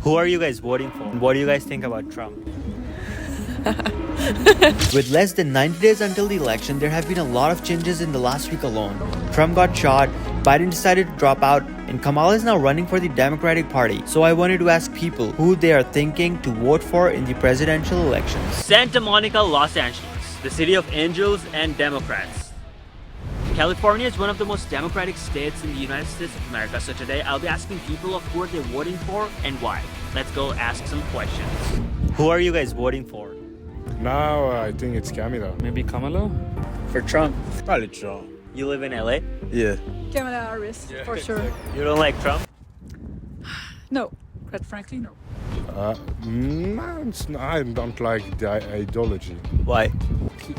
Who are you guys voting for? What do you guys think about Trump? With less than 90 days until the election, there have been a lot of changes in the last week alone. Trump got shot, Biden decided to drop out, and Kamala is now running for the Democratic Party. So I wanted to ask people who they are thinking to vote for in the presidential elections. Santa Monica, Los Angeles, the city of angels and Democrats. California is one of the most democratic states in the United States of America, so today I'll be asking people of who are they voting for and why. Let's go ask some questions. Who are you guys voting for? Now I think it's Kamala. Maybe Kamala? For Trump. Probably Trump. You live in LA? Yeah. Kamala Harris, for sure. You don't like Trump? No, quite frankly, no. No, I don't like the ideology. Why?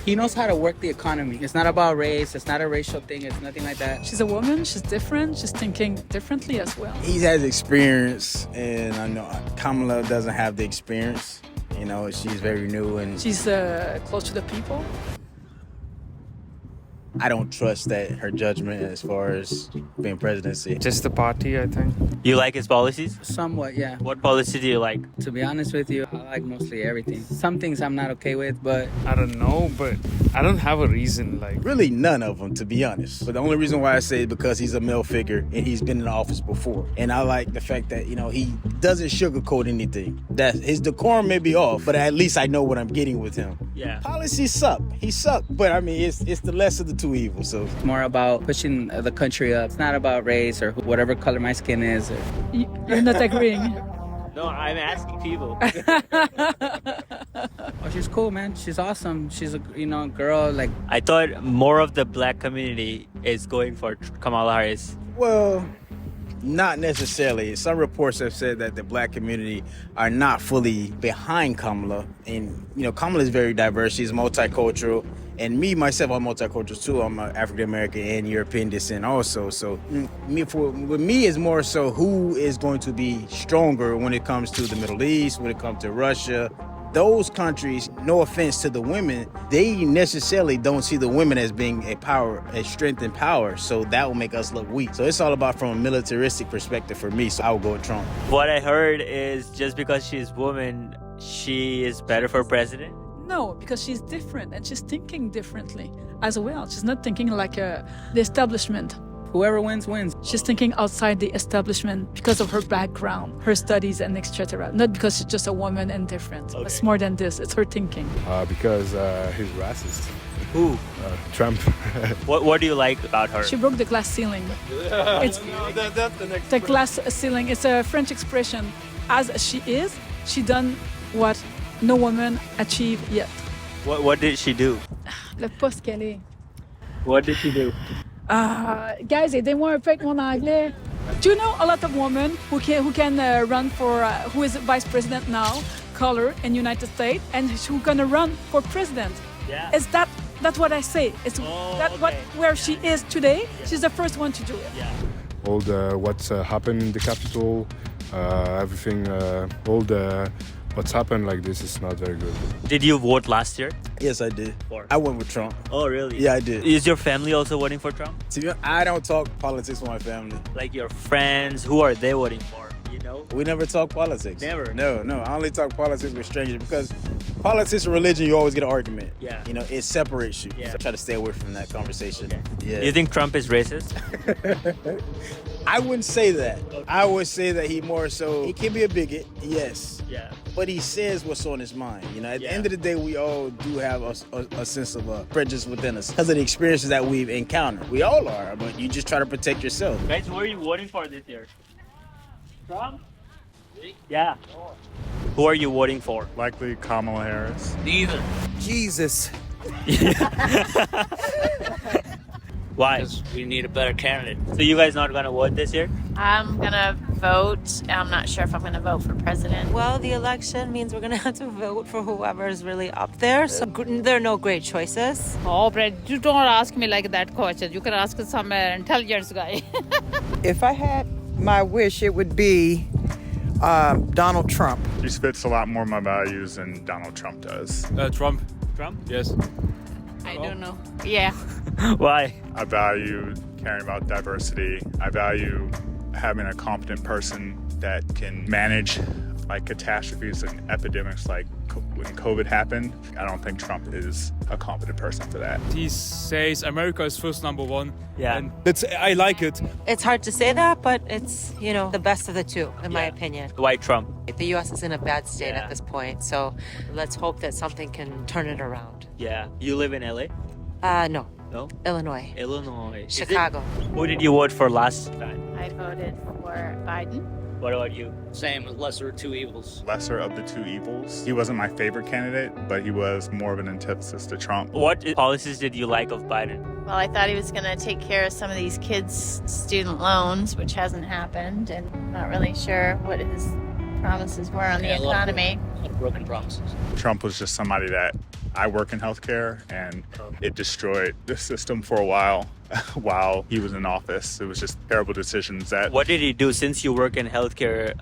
He knows how to work the economy. It's not about race. It's not a racial thing. It's nothing like that. She's a woman. She's different. She's thinking differently as well. He has experience, and I know Kamala doesn't have the experience. You know, she's very new, and She's close to the people. I don't trust that her judgment as far as being presidency. Just the party, I think. You like his policies? Somewhat, yeah. What policy do you like? To be honest with you, I like mostly everything. Some things I'm not okay with, but I don't know, but I don't have a reason. Like, Really none of them, to be honest. But the only reason why I say it is because he's a male figure and he's been in office before. And I like the fact that, you know, he doesn't sugarcoat anything. That his decorum may be off, but at least I know what I'm getting with him. Yeah. Policies suck. He sucked, but I mean, it's the less of the two evils. So it's more about pushing the country up. It's not about race or whatever color my skin is. You're not agreeing. No, I'm asking people. Oh, she's cool, man. She's awesome. She's a girl. Like, I thought more of the black community is going for Kamala Harris. well, not necessarily. Some reports have said that the black community are not fully behind Kamala. And, you know, Kamala is very diverse. She's multicultural. And me, myself, I'm multicultural too. I'm African-American and European descent also. So with me, it's more so who is going to be stronger when it comes to the Middle East, when it comes to Russia. Those countries, no offense to the women, they necessarily don't see the women as being a strength and power. So that will make us look weak. So it's all about from a militaristic perspective for me. So I would go with Trump. What I heard is just because she's woman, she is better for president? No, because she's different and she's thinking differently as well. She's not thinking like the establishment. whoever wins, wins. She's thinking outside the establishment because of her background, her studies, and etc. Not because she's just a woman and different. Okay. It's more than this. It's her thinking. Because he's racist. Who? Trump. What do you like about her? She broke the glass ceiling. It's the glass ceiling. It's a French expression. As she is, she done what no woman achieved yet. What did she do? Le poste qu'elle est. What did she do? Guys, aidez-moi un peu avec mon anglais. Do you know a lot of women who can run for, who is vice president now, color in United States, and who gonna run for president? Yeah. Is that's what I say. It's where she is today. She's the first one to do it. Yeah. All the what's happened in the Capitol, everything, all the what's happened like this is not very good. Did you vote last year? Yes, I did. For? I went with Trump. Oh, really? Yeah, I did. Is your family also voting for Trump? To be honest, I don't talk politics with my family. Like your friends, who are they voting for? You know? We never talk politics. Never? No. I only talk politics with strangers because politics and religion, you always get an argument. Yeah. You know, it separates you. Yeah. So I try to stay away from that conversation. Okay. Yeah. You think Trump is racist? I wouldn't say that. I would say that he more so, he can be a bigot, yes. Yeah. But he says what's on his mind. You know, at the Yeah. end of the day, we all do have a sense of prejudice within us because of the experiences that we've encountered. We all are, but you just try to protect yourself. Guys, who are you voting for this year? Trump? Yeah. Who are you voting for? Likely Kamala Harris. Neither. Jesus. Why? Because we need a better candidate. So you guys not gonna vote this year? I'm gonna vote. I'm not sure if I'm gonna vote for president. Well, the election means we're gonna have to vote for whoever is really up there. So there are no great choices. Oh, Brad, you don't ask me like that question. You can ask some intelligence guy. If I had my wish, it would be Donald Trump. He spits a lot more of my values than Donald Trump does. Trump. Trump? Yes. I don't know. Yeah. Why? I value caring about diversity. I value having a competent person that can manage like catastrophes and epidemics like when COVID happened, I don't think Trump is a competent person for that. He says America is first number one. Yeah. And I like it. It's hard to say that, but it's, the best of the two, in my opinion. Why Trump? The U.S. is in a bad state at this point, so let's hope that something can turn it around. Yeah. You live in LA? No. No? Illinois. Illinois. Chicago. Who did you vote for last time? I voted for Biden. What about you? Same, lesser of two evils. Lesser of the two evils. He wasn't my favorite candidate, but he was more of an antithesis to Trump. What policies did you like of Biden? Well, I thought he was going to take care of some of these kids' student loans, which hasn't happened, and I'm not really sure what his promises were on the economy. A lot of broken promises. Trump was just somebody that I work in healthcare, and it destroyed the system for a while he was in office. It was just terrible decisions that... What did he do since you work in healthcare?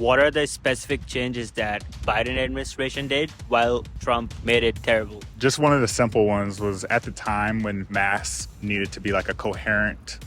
What are the specific changes that Biden administration did while Trump made it terrible? Just one of the simple ones was at the time when masks needed to be like a coherent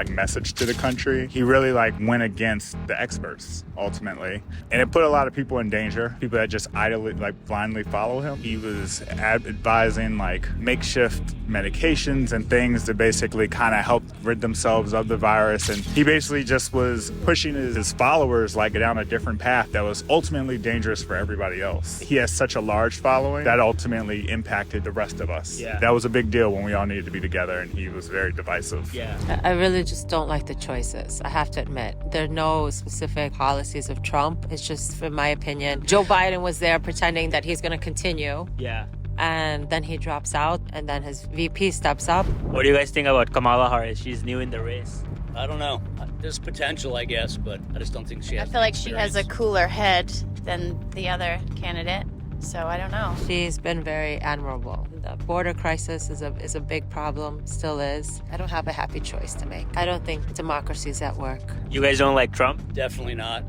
message to the country. He really went against the experts ultimately, and it put a lot of people in danger. People that just idly blindly follow him. He was advising makeshift medications and things to basically kind of help rid themselves of the virus, and he basically just was pushing his followers down a different path that was ultimately dangerous for everybody else. He has such a large following that ultimately impacted the rest of us. Yeah. That was a big deal when we all needed to be together, and he was very divisive. Yeah. I really just don't like the choices, I have to admit. There are no specific policies of Trump. It's just, in my opinion, Joe Biden was there pretending that he's going to continue. Yeah. And then he drops out, and then his VP steps up. What do you guys think about Kamala Harris? She's new in the race. I don't know. There's potential, I guess, but I just don't think she has. I feel like she has a cooler head than the other candidate, so I don't know. She's been very admirable. The border crisis is a big problem, still is. I don't have a happy choice to make. I don't think democracy's at work. You guys don't like Trump? Definitely not.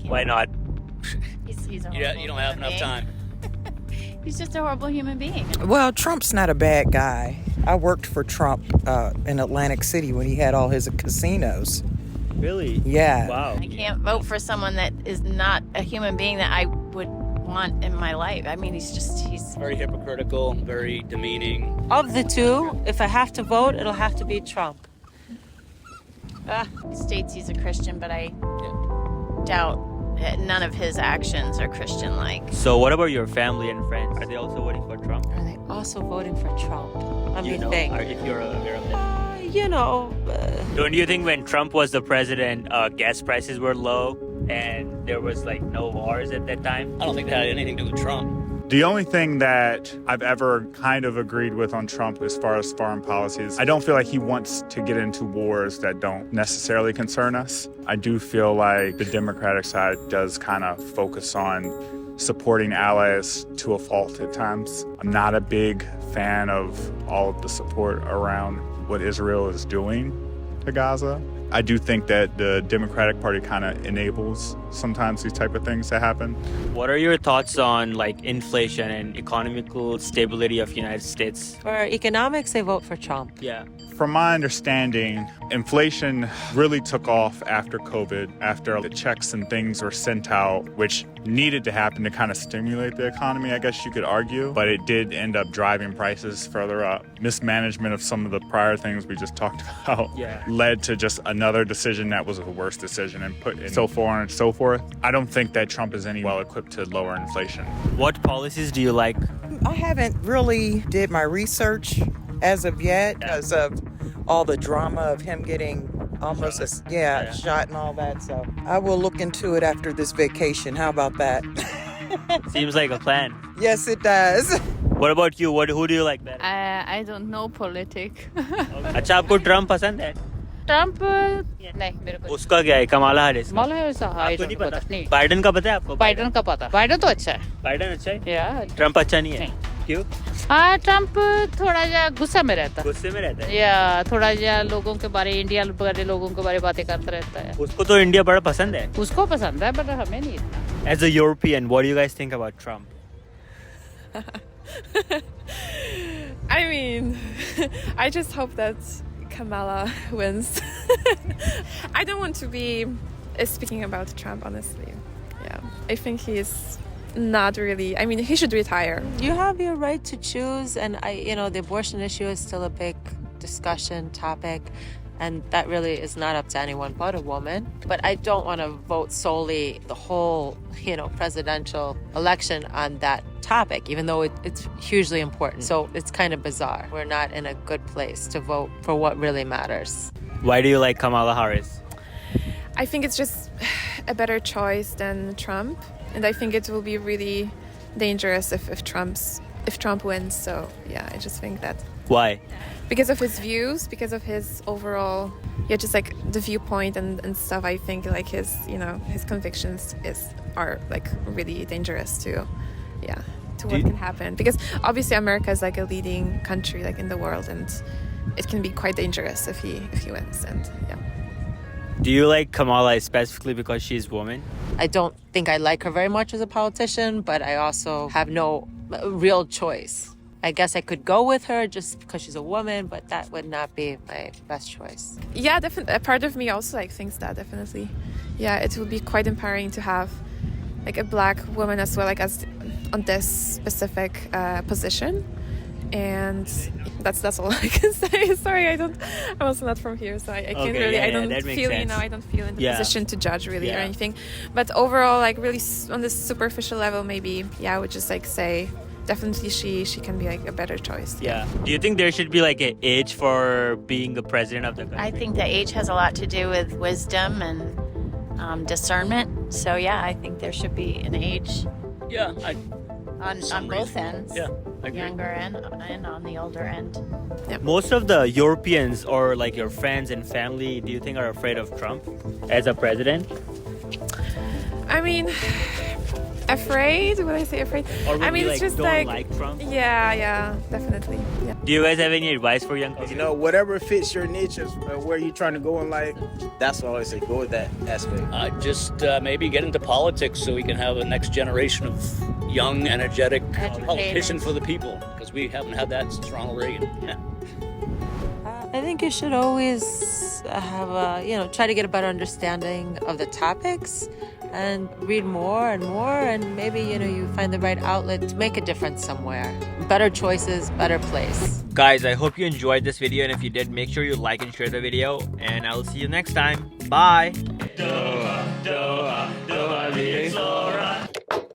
Why not? He's a You don't have enough time. He's just a horrible human being. Well, Trump's not a bad guy. I worked for Trump in Atlantic City when he had all his casinos. Really? Yeah. Wow. I can't vote for someone that is not a human being that I would want in my life. I mean, he's Very hypocritical, very demeaning. Of the two, if I have to vote, it'll have to be Trump. states he's a Christian, but I doubt none of his actions are Christian-like. So what about your family and friends? Are they also voting for Trump? Are they also voting for Trump? Let me think. If you're aware of that. Don't you think when Trump was the president, gas prices were low and there was no wars at that time? I don't think that had anything to do with Trump. The only thing that I've ever kind of agreed with on Trump as far as foreign policy is I don't feel like he wants to get into wars that don't necessarily concern us. I do feel like the Democratic side does kind of focus on supporting allies to a fault at times. I'm not a big fan of all of the support around what Israel is doing to Gaza. I do think that the Democratic Party kind of enables sometimes these type of things to happen. What are your thoughts on inflation and economical stability of the United States? For economics, they vote for Trump. Yeah. From my understanding, inflation really took off after COVID, after the checks and things were sent out, which needed to happen to kind of stimulate the economy, I guess you could argue. But it did end up driving prices further up. Mismanagement of some of the prior things we just talked about led to just another decision that was a worse decision and put in so on and so forth. I don't think that Trump is any well equipped to lower inflation. What policies do you like? I haven't really did my research as of yet because of all the drama of him getting almost shot and all that. So I will look into it after this vacation. How about that? Seems like a plan. Yes, it does. What about you? Who do you like better? I don't know politics. अच्छा आपको Trump पसंद है? Trump नहीं मेरे को उसका क्या है कमाला हैरिस? मालूम है वैसा आपको नहीं पता? नहीं बाइडन का पता है आपको? बाइडन का पता बाइडन तो अच्छा है बाइडन अच्छा है या ट्रम्प अच्छा नहीं है क्यों? हाँ ट्रम्प थोड़ा जा गुस्सा में रहता है गुस्से में रहता है या थोड़ा जा लोगों के बारे इंडिया के लोगों के बारे बातें करता रहता है उसको तो इंडिया बड़ा पसंद है उसको पसंद है बट हमें नहीं इतना As a European, what do you guys think about Trump? I mean, I just hope that Kamala wins. I don't want to be speaking about Trump, honestly. Yeah, I think he's not really. I mean, he should retire. You have your right to choose, and the abortion issue is still a big discussion topic, and that really is not up to anyone but a woman. But I don't want to vote solely the whole, presidential election on that topic, even though it's hugely important. So it's kind of bizarre. We're not in a good place to vote for what really matters. Why do you like Kamala Harris? I think it's just a better choice than Trump, and I think it will be really dangerous if Trump wins. So yeah, I just think that. Why? Because of his views, because of his overall, just like the viewpoint and stuff. I think like his convictions are like really dangerous to what can happen. Because obviously America is like a leading country like in the world, and it can be quite dangerous if he wins. And yeah. Do you like Kamala specifically because she's a woman? I don't think I like her very much as a politician, but I also have no real choice. I guess I could go with her just because she's a woman, but that would not be my best choice. Yeah, definitely. A part of me also like thinks that definitely. Yeah, it would be quite empowering to have like a black woman as well, like as on this specific position. And that's all I can say. Sorry, I'm also not from here, so I can't really. I don't feel, I don't feel in the position to judge really or anything. But overall, like really on this superficial level, maybe I would just like say definitely she can be like a better choice. Yeah. Do you think there should be like an age for being the president of the country? I think the age has a lot to do with wisdom and discernment. So yeah, I think there should be an age. Yeah, on both ends. Yeah, I agree. Younger and on the older end. Yep. Most of the Europeans or like your friends and family, do you think are afraid of Trump as a president? I mean, afraid? Would I say afraid? Or I mean, you, it's just don't like Trump? Yeah, definitely. Yeah. Do you guys have any advice for young people? Whatever fits your niche of where you're trying to go in life, that's what I always say. Go with that aspect. Just maybe get into politics so we can have a next generation of young, energetic politicians for the people, because we haven't had that since Ronald Reagan. Yeah. I think you should always have try to get a better understanding of the topics and read more and more, and maybe you find the right outlet to make a difference somewhere. Better choices, better place. Guys, I hope you enjoyed this video, and if you did, make sure you like and share the video, and I will see you next time. Bye. Dohaatheexplorer.